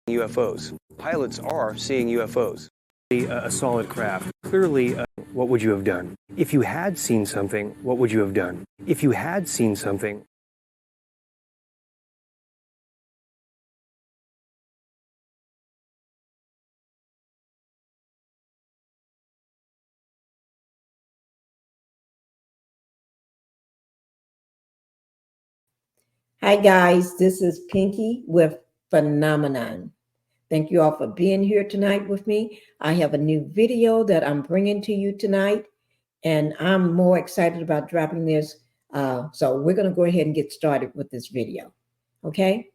UFOs. Pilots are seeing UFOs. A solid craft. Clearly, what would you have done? If you had seen something, what would you have done? If you had seen something. Hi guys, this is Pinkie with Phenomenon. Thank you all for being here tonight with me. I have a new video that I'm bringing to you tonight, and I'm more excited about dropping this. So we're going to go ahead and get started with this video. Okay.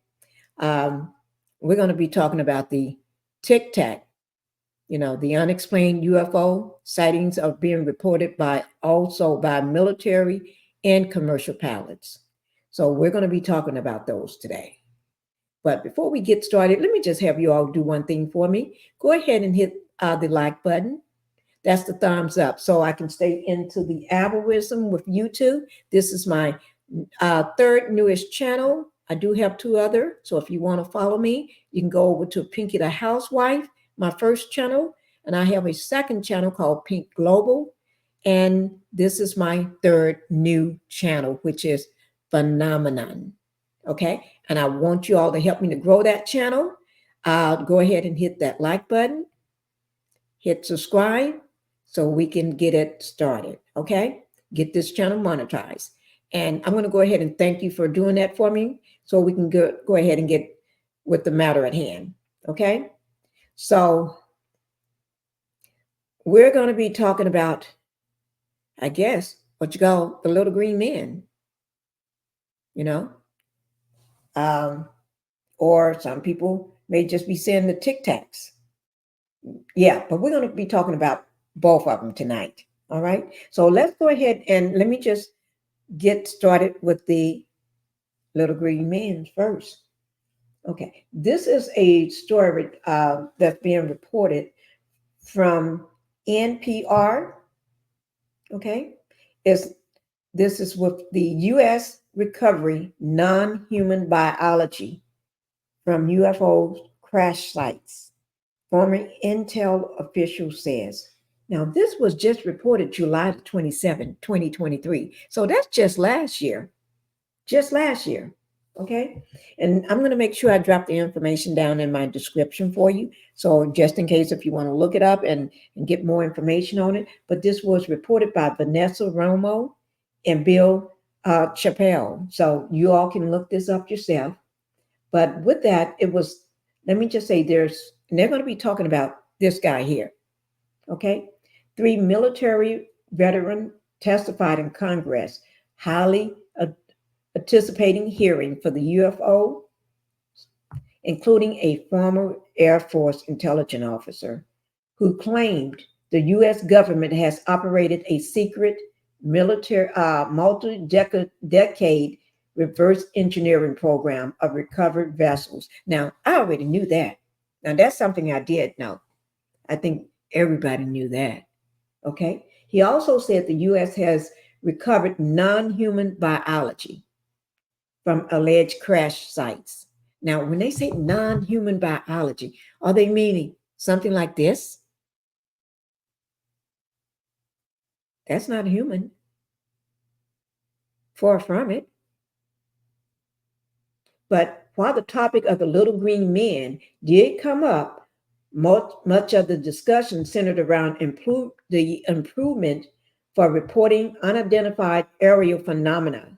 We're going to be talking about the Tic Tac, the unexplained UFO sightings are being reported also by military and commercial pilots. So we're going to be talking about those today. But before we get started, let me just have you all do one thing for me. Go ahead and hit the like button. That's the thumbs up, so I can stay into the algorithm with YouTube. This is my third newest channel. I do have two other, so if you want to follow me, you can go over to Pinkie the Housewife, my first channel, and I have a second channel called Pink Global, and this is my third new channel, which is Phenomenon. Okay, and I want you all to help me to grow that channel. Go ahead and hit that like button, hit subscribe, so we can get it started. Okay, get this channel monetized. And I'm going to go ahead and thank you for doing that for me, so we can go ahead and get with the matter at hand. Okay, so we're going to be talking about, I guess, what you call the little green men. Or some people may just be saying the Tic Tacs. Yeah, but we're going to be talking about both of them tonight. All right. So let's go ahead and let me just get started with the little green men first. Okay. This is a story that's being reported from NPR. Okay. This is with the U.S. Recovery Non-Human Biology from UFO crash sites, former Intel official says. Now, this was just reported July 27, 2023. So that's just last year. Okay. And I'm going to make sure I drop the information down in my description for you. So just in case if you want to look it up and get more information on it. But this was reported by Vanessa Romo and Bill Chappelle. So you all can look this up yourself. But with that, let me just say they're going to be talking about this guy here. Okay. 3 military veterans testified in Congress, highly anticipating hearing for the UFO, including a former Air Force intelligence officer who claimed the U.S. government has operated a secret military multi-decade reverse engineering program of recovered vessels. Now, I already knew that. Now, that's something I did know. I think everybody knew that. Okay. He also said the U.S. has recovered non-human biology from alleged crash sites. Now, when they say non-human biology, are they meaning something like this? That's not human. Far from it. But while the topic of the little green men did come up, much of the discussion centered around the improvement for reporting unidentified aerial phenomena.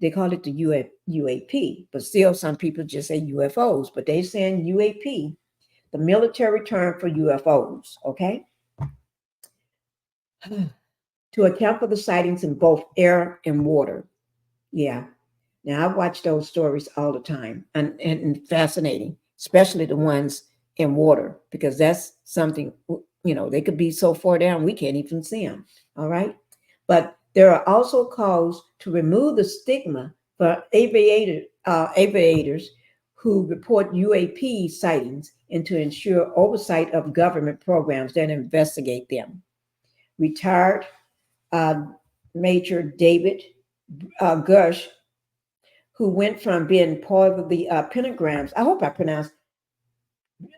They call it the UAP, but still some people just say UFOs, but they're saying UAP, the military term for UFOs, okay? To account for the sightings in both air and water. Yeah. Now, I watch those stories all the time and fascinating, especially the ones in water, because that's something, they could be so far down, we can't even see them. All right. But there are also calls to remove the stigma for aviators who report UAP sightings and to ensure oversight of government programs that investigate them. Retired Major David Gush, who went from being part of the pentagrams. I hope I pronounced.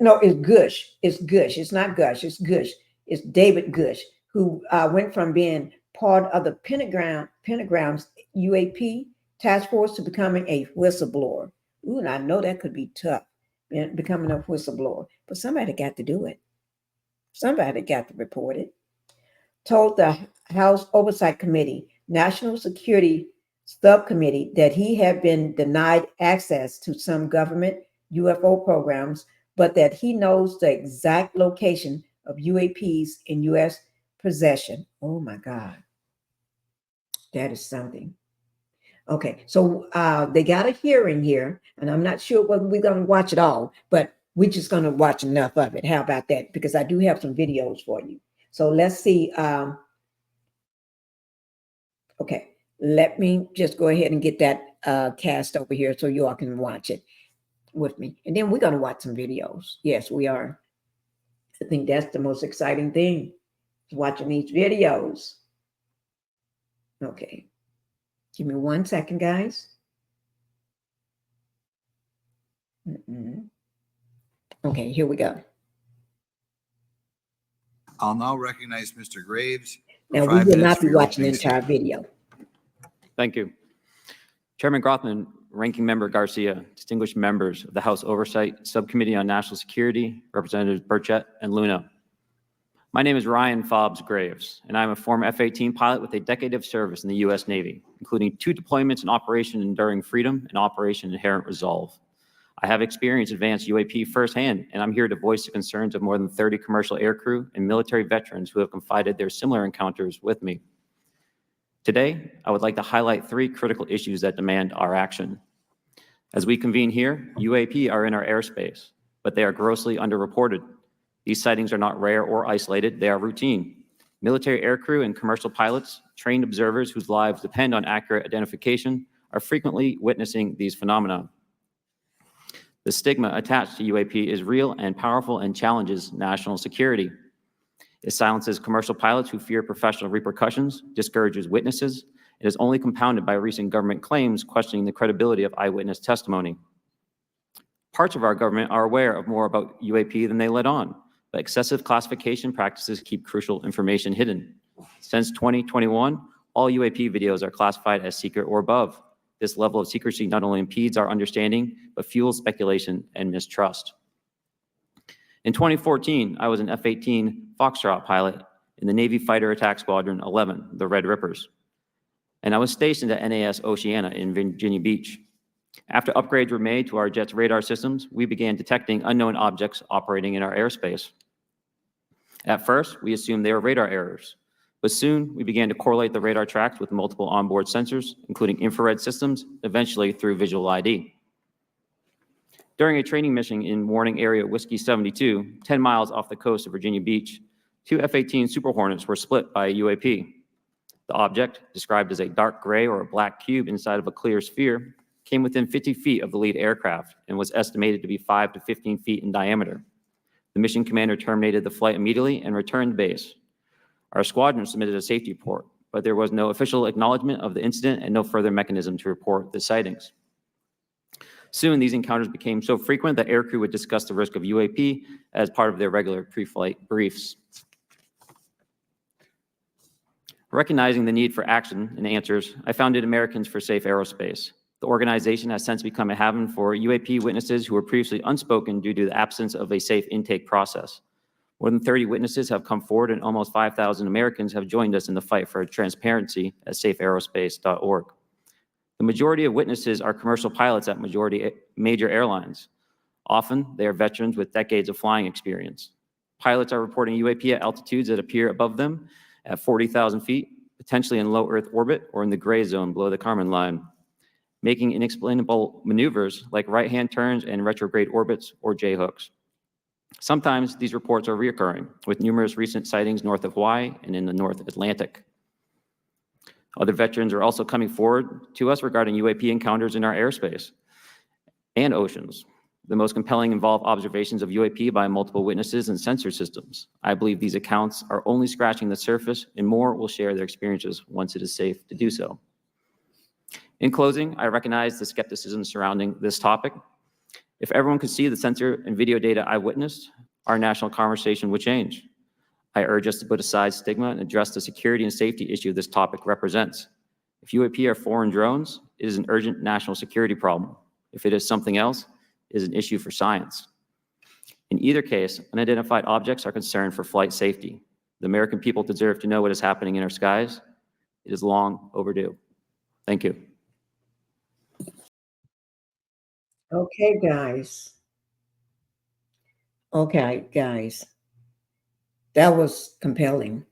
No, it's Gush. It's Gush. It's not Gush. It's Gush. It's David Gush, who went from being part of the pentagrams UAP task force to becoming a whistleblower. Ooh, and I know that could be tough, becoming a whistleblower. But somebody got to do it. Somebody got to report it. Told the House Oversight Committee, National Security Subcommittee, that he had been denied access to some government UFO programs, but that he knows the exact location of UAPs in U.S. possession. Oh my God. That is something. Okay, so they got a hearing here, and I'm not sure whether we're going to watch it all, but we're just going to watch enough of it. How about that? Because I do have some videos for you. So let's see. Okay, let me just go ahead and get that cast over here so you all can watch it with me. And then we're going to watch some videos. Yes, we are. I think that's the most exciting thing, is watching these videos. Okay. Give me 1 second, guys. Okay, here we go. I'll now recognize Mr. Graves. Now, we will not be watching the entire video. Thank you. Chairman Grothman, Ranking Member Garcia, distinguished members of the House Oversight Subcommittee on National Security, Representatives Burchett and Luna. My name is Ryan Fobbs Graves, and I'm a former F-18 pilot with a decade of service in the U.S. Navy, including 2 deployments in Operation Enduring Freedom and Operation Inherent Resolve. I have experienced advanced UAP firsthand, and I'm here to voice the concerns of more than 30 commercial aircrew and military veterans who have confided their similar encounters with me. Today, I would like to highlight 3 critical issues that demand our action. As we convene here, UAP are in our airspace, but they are grossly underreported. These sightings are not rare or isolated, they are routine. Military aircrew and commercial pilots, trained observers whose lives depend on accurate identification, are frequently witnessing these phenomena. The stigma attached to UAP is real and powerful and challenges national security. It silences commercial pilots who fear professional repercussions, discourages witnesses, and is only compounded by recent government claims questioning the credibility of eyewitness testimony. Parts of our government are aware of more about UAP than they let on, but excessive classification practices keep crucial information hidden. Since 2021, all UAP videos are classified as secret or above. This level of secrecy not only impedes our understanding, but fuels speculation and mistrust. In 2014, I was an F-18 Foxtrot pilot in the Navy Fighter Attack Squadron 11, the Red Rippers, and I was stationed at NAS Oceana in Virginia Beach. After upgrades were made to our jet's radar systems, we began detecting unknown objects operating in our airspace. At first, we assumed they were radar errors, but soon we began to correlate the radar tracks with multiple onboard sensors, including infrared systems, eventually through visual ID. During a training mission in Warning Area Whiskey 72, 10 miles off the coast of Virginia Beach, 2 F-18 Super Hornets were split by a UAP. The object, described as a dark gray or a black cube inside of a clear sphere, came within 50 feet of the lead aircraft and was estimated to be 5 to 15 feet in diameter. The mission commander terminated the flight immediately and returned to base. Our squadron submitted a safety report, but there was no official acknowledgement of the incident and no further mechanism to report the sightings. Soon, these encounters became so frequent that aircrew would discuss the risk of UAP as part of their regular pre-flight briefs. Recognizing the need for action and answers, I founded Americans for Safe Aerospace. The organization has since become a haven for UAP witnesses who were previously unspoken due to the absence of a safe intake process. More than 30 witnesses have come forward, and almost 5,000 Americans have joined us in the fight for transparency at safeaerospace.org. The majority of witnesses are commercial pilots at major airlines. Often, they are veterans with decades of flying experience. Pilots are reporting UAP at altitudes that appear above them at 40,000 feet, potentially in low Earth orbit or in the gray zone below the Kármán line, making inexplainable maneuvers like right-hand turns and retrograde orbits or J-hooks. Sometimes these reports are reoccurring, with numerous recent sightings north of Hawaii and in the North Atlantic. Other veterans are also coming forward to us regarding UAP encounters in our airspace and oceans. The most compelling involve observations of UAP by multiple witnesses and sensor systems. I believe these accounts are only scratching the surface, and more will share their experiences once it is safe to do so. In closing, I recognize the skepticism surrounding this topic. If everyone could see the sensor and video data I witnessed, our national conversation would change. I urge us to put aside stigma and address the security and safety issue this topic represents. If UAP are foreign drones, it is an urgent national security problem. If it is something else, it is an issue for science. In either case, unidentified objects are concerned for flight safety. The American people deserve to know what is happening in our skies. It is long overdue. Thank you. Okay, guys. Okay, guys. That was compelling.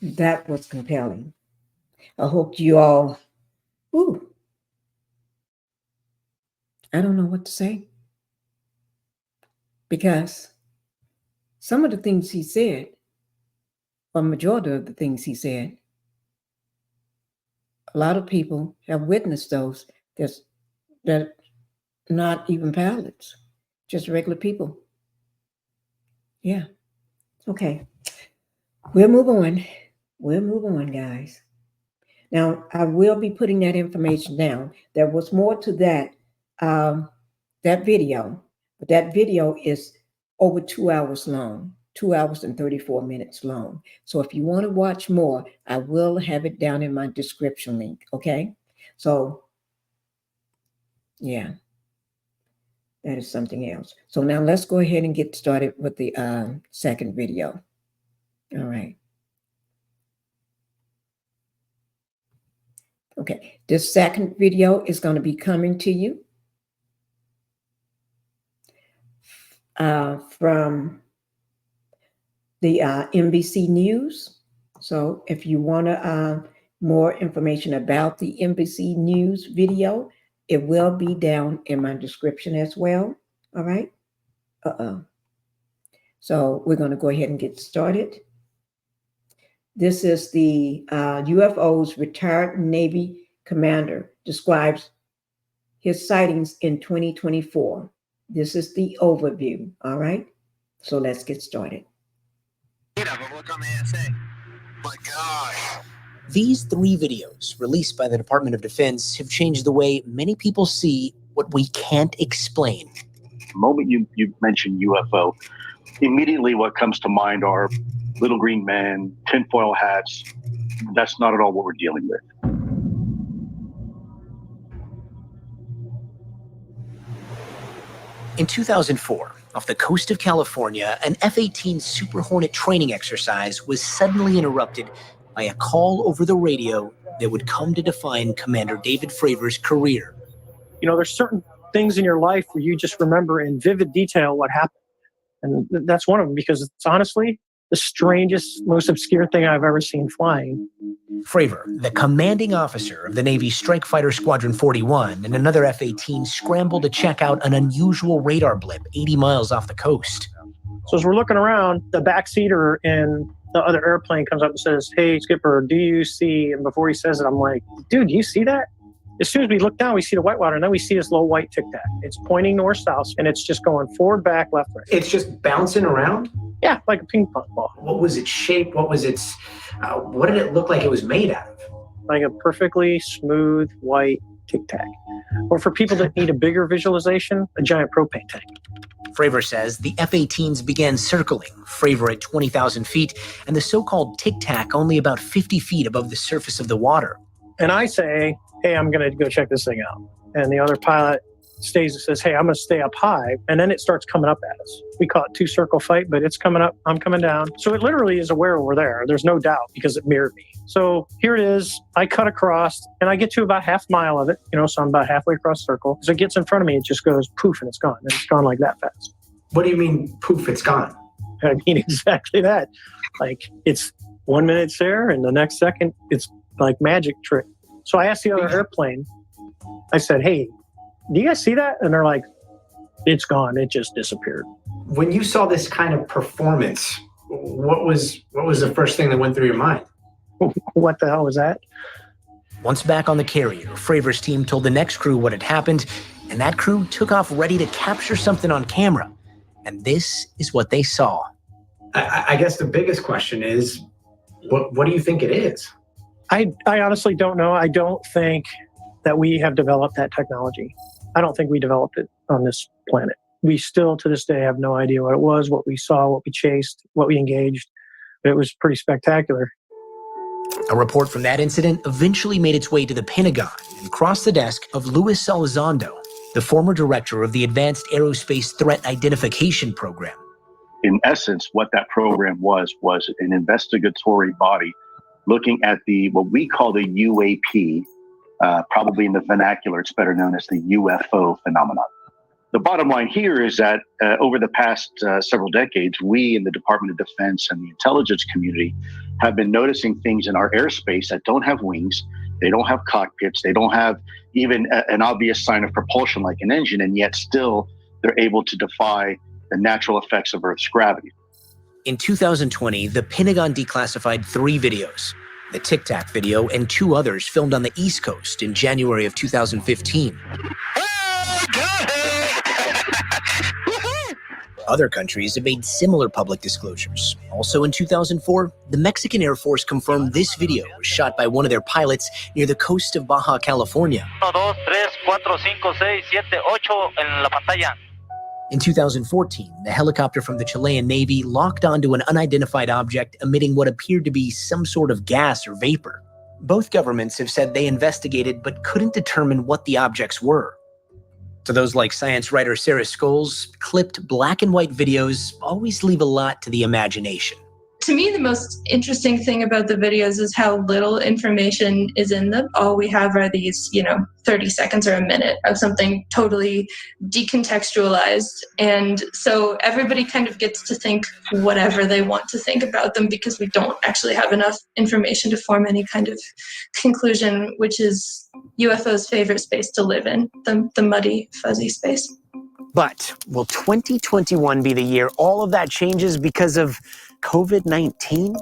That was compelling. I hope you all, I don't know what to say. Because some of the things he said, or majority of the things he said, a lot of people have witnessed those that not even pilots, just regular people. Yeah. Okay. We'll move on. We'll move on, guys. Now, I will be putting that information down. There was more to that, that video, but that video is over 2 hours long, 2 hours and 34 minutes long. So if you want to watch more, I will have it down in my description link, okay? So, yeah, that is something else. So now let's go ahead and get started with the second video. All right. Okay, this second video is going to be coming to you from the NBC News. So if you want more information about the NBC News video, it will be down in my description as well. All right. So we're going to go ahead and get started. This is the UFO's retired Navy commander describes his sightings in 2024. This is the overview, all right? So let's get started. My gosh. These 3 videos released by the Department of Defense have changed the way many people see what we can't explain. The moment you mention UFO, immediately what comes to mind are little green men, tinfoil hats. That's not at all what we're dealing with. In 2004, off the coast of California, an F-18 Super Hornet training exercise was suddenly interrupted by a call over the radio that would come to define Commander David Fravor's career. You know, there's certain things in your life where you just remember in vivid detail what happened. And that's one of them, because it's honestly the strangest, most obscure thing I've ever seen flying. Fravor, the commanding officer of the Navy's Strike Fighter Squadron 41, and another F-18 scrambled to check out an unusual radar blip 80 miles off the coast. So as we're looking around, the backseater in the other airplane comes up and says, "Hey, Skipper, do you see?" And before he says it, I'm like, "Dude, do you see that?" As soon as we look down, we see the white water, and then we see this little white Tic Tac. It's pointing north-south, and it's just going forward, back, left, right. It's just bouncing around? Yeah, like a ping pong ball. What was its shape? What was its, what did it look like it was made out of? Like a perfectly smooth white Tic Tac. Or for people that need a bigger visualization, a giant propane tank. Fravor says the F-18s began circling, Fravor at 20,000 feet, and the so-called Tic Tac only about 50 feet above the surface of the water. And I say, "Hey, I'm going to go check this thing out." And the other pilot stays and says, "Hey, I'm going to stay up high." And then it starts coming up at us. We call it 2-circle fight, but it's coming up, I'm coming down. So it literally is aware we're there. There's no doubt, because it mirrored me. So here it is. I cut across, and I get to about half mile of it, so I'm about halfway across the circle. So it gets in front of me, it just goes poof, and it's gone. And it's gone like that fast. What do you mean, poof, it's gone? I mean exactly that. Like, it's 1 minute it's there, and the next second, it's like magic trick. So I asked the other airplane, I said, "Hey, do you guys see that?" And they're like, "It's gone. It just disappeared." When you saw this kind of performance, what was the first thing that went through your mind? What the hell was that? Once back on the carrier, Fravor's team told the next crew what had happened, and that crew took off ready to capture something on camera. And this is what they saw. I guess the biggest question is, what do you think it is? I honestly don't know. I don't think that we have developed that technology. I don't think we developed it on this planet. We still, to this day, have no idea what it was, what we saw, what we chased, what we engaged. But it was pretty spectacular. A report from that incident eventually made its way to the Pentagon and crossed the desk of Luis Elizondo, the former director of the Advanced Aerospace Threat Identification Program. In essence, what that program was an investigatory body looking at what we call the UAP, probably in the vernacular, it's better known as the UFO phenomenon. The bottom line here is that over the past several decades, we in the Department of Defense and the intelligence community have been noticing things in our airspace that don't have wings, they don't have cockpits, they don't have even an obvious sign of propulsion like an engine, and yet still they're able to defy the natural effects of Earth's gravity. In 2020, the Pentagon declassified 3 videos, the Tic Tac video and 2 others filmed on the East Coast in January of 2015. Other countries have made similar public disclosures. Also in 2004, the Mexican Air Force confirmed this video was shot by one of their pilots near the coast of Baja California. 1, 2, 3, 4, 5, 6, 7, 8 en la pantalla. In 2014, the helicopter from the Chilean Navy locked onto an unidentified object emitting what appeared to be some sort of gas or vapor. Both governments have said they investigated but couldn't determine what the objects were. To those like science writer Sarah Scholes, clipped black and white videos always leave a lot to the imagination. To me, the most interesting thing about the videos is how little information is in them. All we have are these, 30 seconds or a minute of something totally decontextualized. And so everybody kind of gets to think whatever they want to think about them because we don't actually have enough information to form any kind of conclusion, which is UFO's favorite space to live in, the muddy, fuzzy space. But will 2021 be the year all of that changes because of COVID-19?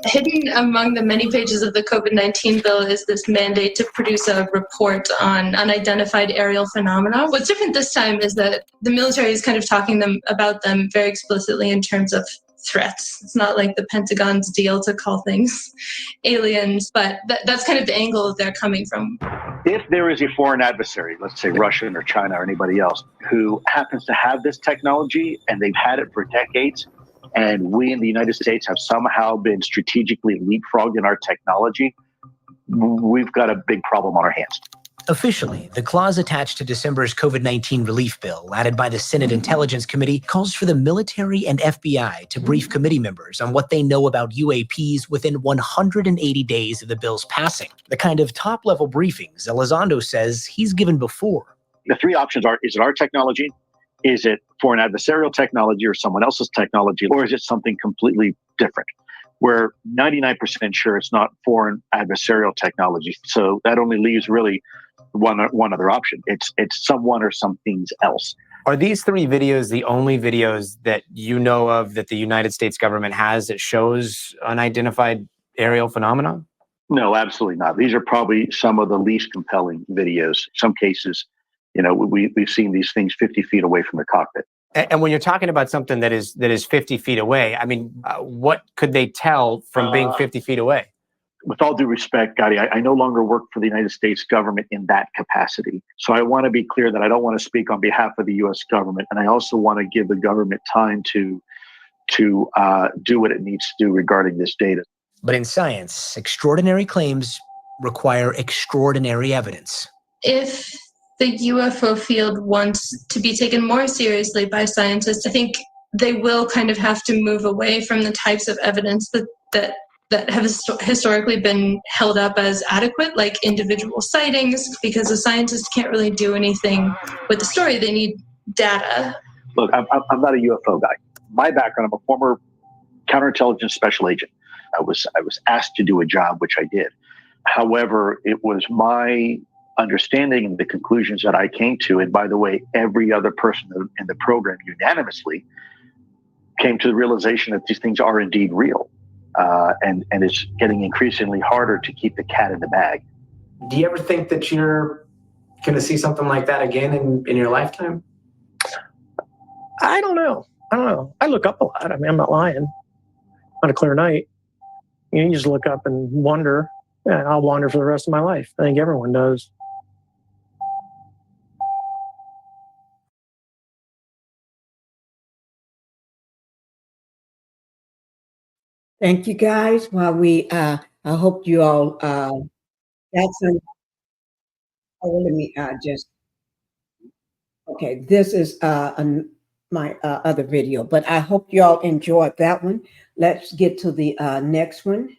Hidden among the many pages of the COVID-19 bill is this mandate to produce a report on unidentified aerial phenomena. What's different this time is that the military is kind of talking about them very explicitly in terms of threats. It's not like the Pentagon's deal to call things aliens, but that's kind of the angle they're coming from. If there is a foreign adversary, let's say Russian or China or anybody else, who happens to have this technology and they've had it for decades, and we in the United States have somehow been strategically leapfrogged in our technology, we've got a big problem on our hands. Officially, the clause attached to December's COVID-19 relief bill, added by the Senate Intelligence Committee, calls for the military and FBI to brief committee members on what they know about UAPs within 180 days of the bill's passing. The kind of top-level briefings Elizondo says he's given before. The 3 options are, is it our technology? Is it foreign adversarial technology or someone else's technology? Or is it something completely different? We're 99% sure it's not foreign adversarial technology. So that only leaves really one other option. It's someone or something else. Are these 3 videos the only videos that you know of that the United States government has that shows unidentified aerial phenomena? No, absolutely not. These are probably some of the least compelling videos. In some cases, we've seen these things 50 feet away from the cockpit. And when you're talking about something that is 50 feet away, I mean, what could they tell from being 50 feet away? With all due respect, Gotti, I no longer work for the United States government in that capacity. So I want to be clear that I don't want to speak on behalf of the U.S. government. And I also want to give the government time to do what it needs to do regarding this data. But in science, extraordinary claims require extraordinary evidence. If the UFO field wants to be taken more seriously by scientists, I think they will kind of have to move away from the types of evidence that have historically been held up as adequate, like individual sightings, because the scientists can't really do anything with the story. They need data. Look, I'm not a UFO guy. My background, I'm a former counterintelligence special agent. I was asked to do a job, which I did. However, it was my understanding and the conclusions that I came to, and by the way, every other person in the program unanimously came to the realization that these things are indeed real. And it's getting increasingly harder to keep the cat in the bag. Do you ever think that you're going to see something like that again in your lifetime? I don't know. I look up a lot. I mean, I'm not lying. On a clear night, you just look up and wonder. Yeah, I'll wander for the rest of my life. I think everyone does. Thank you guys. While I hope you all got some. Oh, let me just. Okay, this is my other video, but I hope you all enjoyed that one. Let's get to the next one.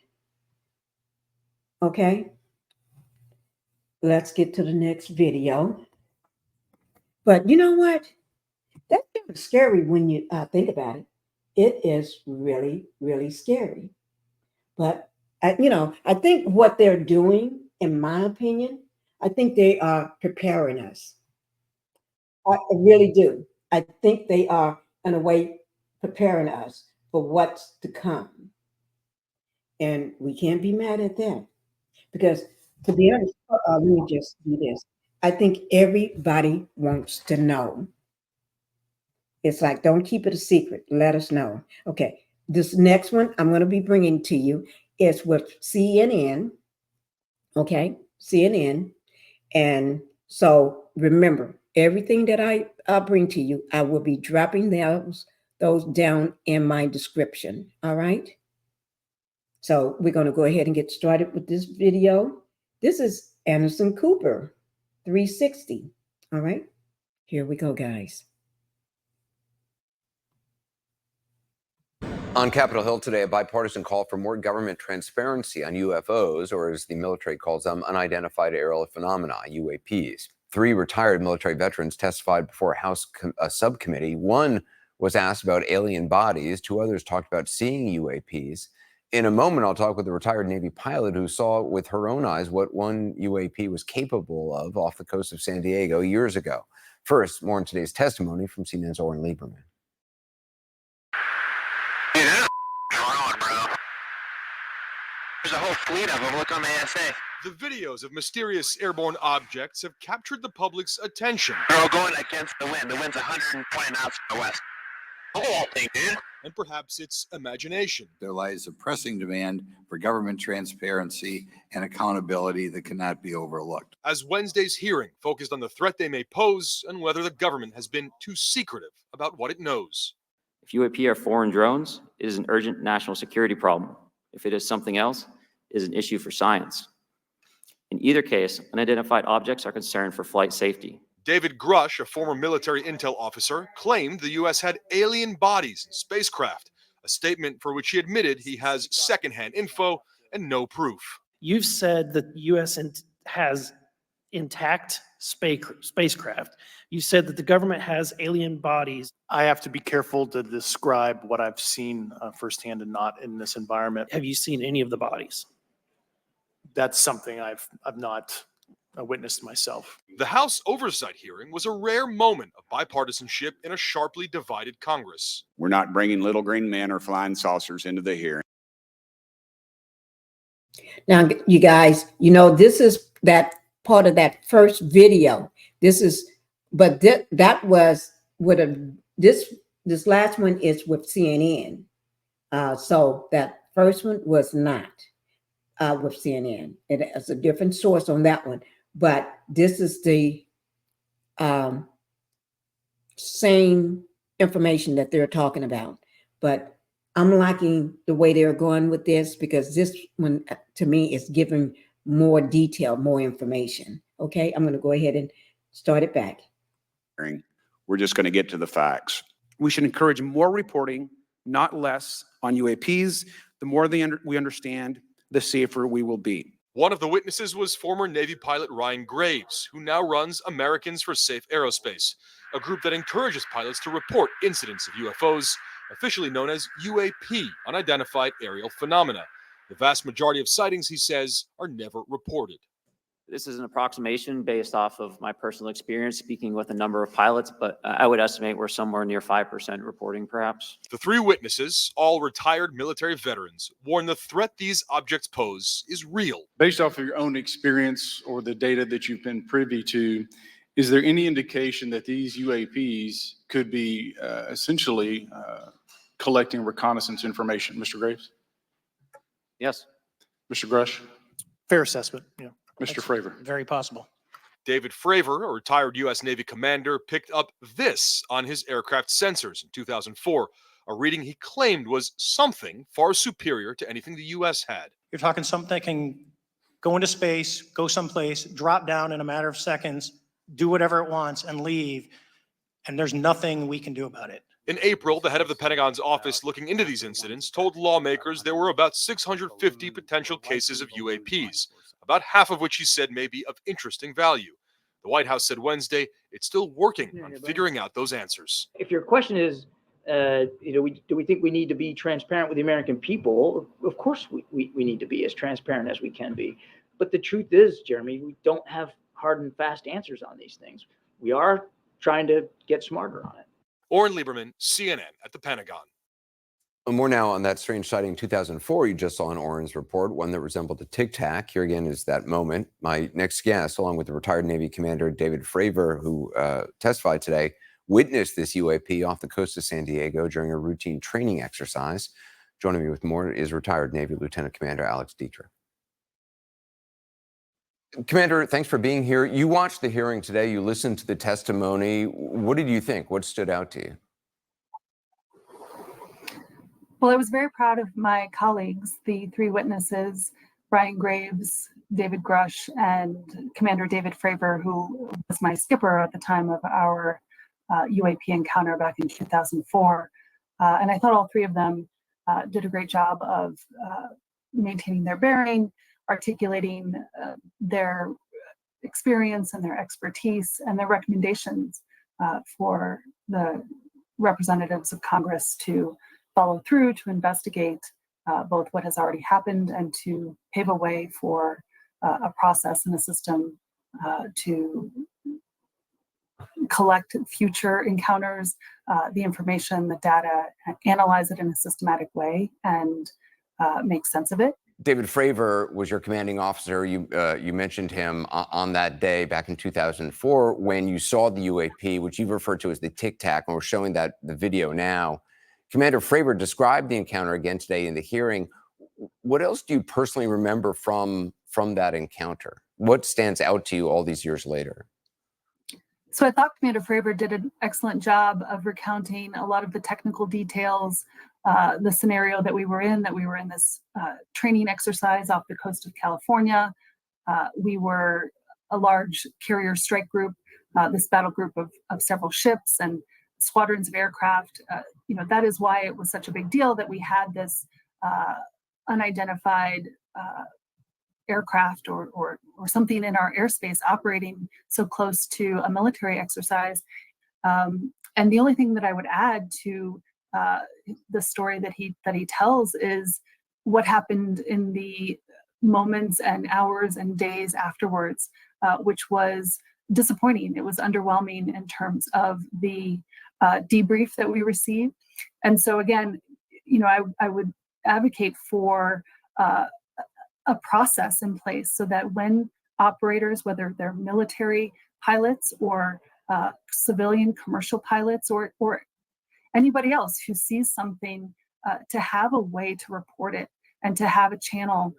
Okay, let's get to the next video. But you know what? That's kind of scary when you think about it. It is really, really scary. But I think what they're doing, in my opinion, I think they are preparing us. I really do. I think they are, in a way, preparing us for what's to come. And we can't be mad at that. Because, to be honest, let me just do this. I think everybody wants to know. It's like, don't keep it a secret. Let us know. Okay. This next one I'm going to be bringing to you is with CNN. Okay. CNN. And so remember, everything that I bring to you, I will be dropping those down in my description. All right. So we're going to go ahead and get started with this video. This is Anderson Cooper, 360. All right. Here we go, guys. On Capitol Hill today, a bipartisan call for more government transparency on UFOs, or as the military calls them, unidentified aerial phenomena, UAPs. 3 retired military veterans testified before a House subcommittee. One was asked about alien bodies. 2 others talked about seeing UAPs. In a moment, I'll talk with a retired Navy pilot who saw with her own eyes what one UAP was capable of off the coast of San Diego years ago. First, more on today's testimony from CNN's Oren Lieberman. There's a whole fleet of them. Look on the ASA. The videos of mysterious airborne objects have captured the public's attention. They're all going against the wind. The wind's 120 miles from the west. Oh, thing, dude. And perhaps it's imagination. There lies a pressing demand for government transparency and accountability that cannot be overlooked. As Wednesday's hearing focused on the threat they may pose and whether the government has been too secretive about what it knows. If UAP are foreign drones, it is an urgent national security problem. If it is something else, it is an issue for science. In either case, unidentified objects are concerned for flight safety. David Grush, a former military intel officer, claimed the U.S. had alien bodies in spacecraft, a statement for which he admitted he has secondhand info and no proof. You've said that the U.S. has intact spacecraft. You said that the government has alien bodies. I have to be careful to describe what I've seen firsthand and not in this environment. Have you seen any of the bodies? That's something I've not witnessed myself. The House oversight hearing was a rare moment of bipartisanship in a sharply divided Congress. We're not bringing little green men or flying saucers into the hearing. Now, you guys, this is that part of that first video. That was with this last one is with CNN. So that first one was not with CNN. It has a different source on that one, but this is the same information that they're talking about. But I'm liking the way they're going with this because this one, to me, is giving more detail, more information. Okay, I'm going to go ahead and start it back. We're just going to get to the facts. We should encourage more reporting, not less, on UAPs. The more we understand, the safer we will be. One of the witnesses was former Navy pilot Ryan Graves, who now runs Americans for Safe Aerospace, a group that encourages pilots to report incidents of UFOs, officially known as UAP, unidentified aerial phenomena. The vast majority of sightings, he says, are never reported. This is an approximation based off of my personal experience speaking with a number of pilots, but I would estimate we're somewhere near 5% reporting, perhaps. The 3 witnesses, all retired military veterans, warn the threat these objects pose is real. Based off of your own experience or the data that you've been privy to, is there any indication that these UAPs could be essentially collecting reconnaissance information? Mr. Graves? Yes. Mr. Grush? Fair assessment. Yeah. Mr. Fravor. Very possible. David Fravor, a retired U.S. Navy commander, picked up this on his aircraft sensors in 2004, a reading he claimed was something far superior to anything the U.S. had. You're talking something that can go into space, go someplace, drop down in a matter of seconds, do whatever it wants, and leave, and there's nothing we can do about it. In April, the head of the Pentagon's office looking into these incidents told lawmakers there were about 650 potential cases of UAPs, about half of which he said may be of interesting value. The White House said Wednesday it's still working on figuring out those answers. If your question is, do we think we need to be transparent with the American people? Of course we need to be as transparent as we can be. But the truth is, Jeremy, we don't have hard and fast answers on these things. We are trying to get smarter on it. Oren Lieberman, CNN at the Pentagon. More now on that strange sighting in 2004 you just saw in Oren's report, one that resembled a Tic Tac. Here again is that moment. My next guest, along with the retired Navy Commander David Fravor, who testified today, witnessed this UAP off the coast of San Diego during a routine training exercise. Joining me with more is retired Navy Lieutenant Commander Alex Dietrich. Commander, thanks for being here. You watched the hearing today. You listened to the testimony. What did you think? What stood out to you? Well, I was very proud of my colleagues, the three witnesses, Brian Graves, David Grush, and Commander David Fravor, who was my skipper at the time of our UAP encounter back in 2004. And I thought all three of them did a great job of maintaining their bearing, articulating their experience and their expertise and their recommendations for the representatives of Congress to follow through, to investigate both what has already happened and to pave a way for a process and a system to collect future encounters, the information, the data, analyze it in a systematic way, and make sense of it. David Fravor was your commanding officer. You mentioned him on that day back in 2004 when you saw the UAP, which you referred to as the Tic Tac, and we're showing the video now. Commander Fravor described the encounter again today in the hearing. What else do you personally remember from that encounter? What stands out to you all these years later? So I thought Commander Fravor did an excellent job of recounting a lot of the technical details, the scenario that we were in this training exercise off the coast of California. We were a large carrier strike group, this battle group of several ships and squadrons of aircraft. That is why it was such a big deal that we had this unidentified aircraft or something in our airspace operating so close to a military exercise. And the only thing that I would add to the story that he tells is what happened in the moments and hours and days afterwards, which was disappointing. It was underwhelming in terms of the debrief that we received. And so again, I would advocate for a process in place so that when operators, whether they're military pilots or civilian commercial pilots or anybody else who sees something, to have a way to report it and to have a channel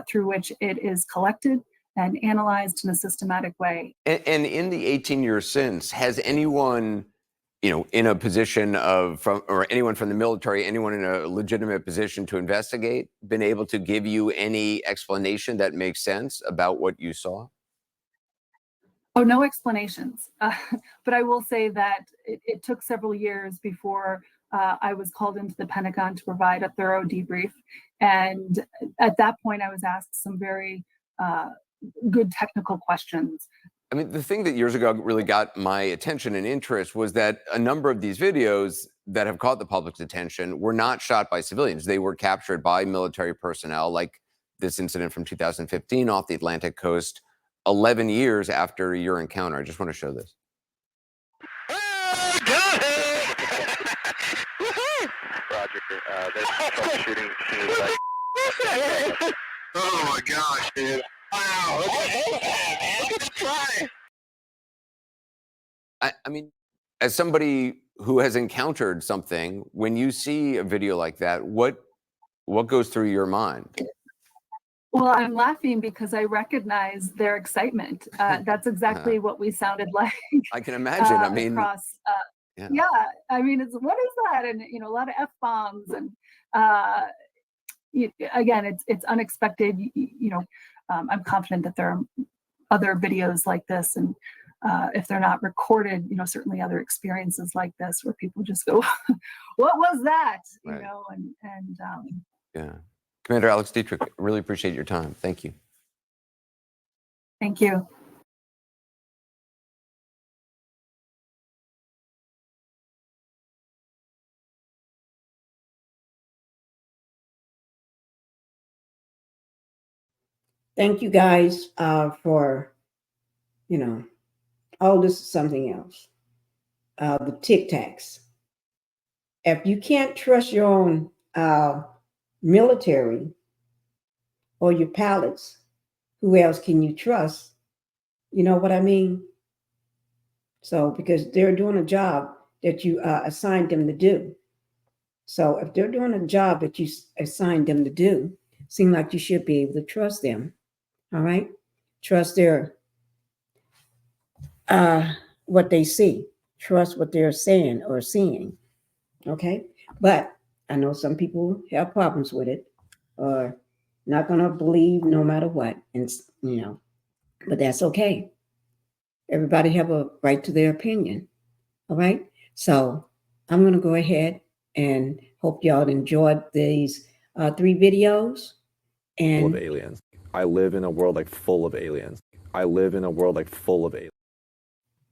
through which it is collected and analyzed in a systematic way. And in the 18 years since, has anyone, in a position or anyone from the military, anyone in a legitimate position to investigate, been able to give you any explanation that makes sense about what you saw? Oh, no explanations. But I will say that it took several years before I was called into the Pentagon to provide a thorough debrief. And at that point, I was asked some very good technical questions. I mean, the thing that years ago really got my attention and interest was that a number of these videos that have caught the public's attention were not shot by civilians. They were captured by military personnel, like this incident from 2015 off the Atlantic coast, 11 years after your encounter. I just want to show this. Roger. There's troubleshooting. Oh my gosh, dude. Wow. Look at the try. I mean, as somebody who has encountered something, when you see a video like that, what goes through your mind? Well, I'm laughing because I recognize their excitement. That's exactly what we sounded like. I can imagine. I mean, across, yeah. yeah, I mean, it's what is that? And a lot of F-bombs, and again, it's unexpected. I'm confident that there are other videos like this, and if they're not recorded, certainly other experiences like this where people just go, "What was that?" Right. And Yeah. Commander Alex Dietrich, really appreciate your time. Thank you. Thank you. Thank you guys for, oh, this is something else. The Tic Tacs. If you can't trust your own military or your pilots, who else can you trust? You know what I mean? So, because they're doing a job that you assigned them to do. So if they're doing a job that you assigned them to do, seem like you should be able to trust them. All right? Trust their what they see. Trust what they're saying or seeing. Okay? But I know some people have problems with it or not going to believe no matter what. And, but that's okay. Everybody have a right to their opinion. All right? So I'm going to go ahead and hope y'all enjoyed these 3 videos. And full of aliens. I live in a world full of aliens. I live in a world full of aliens.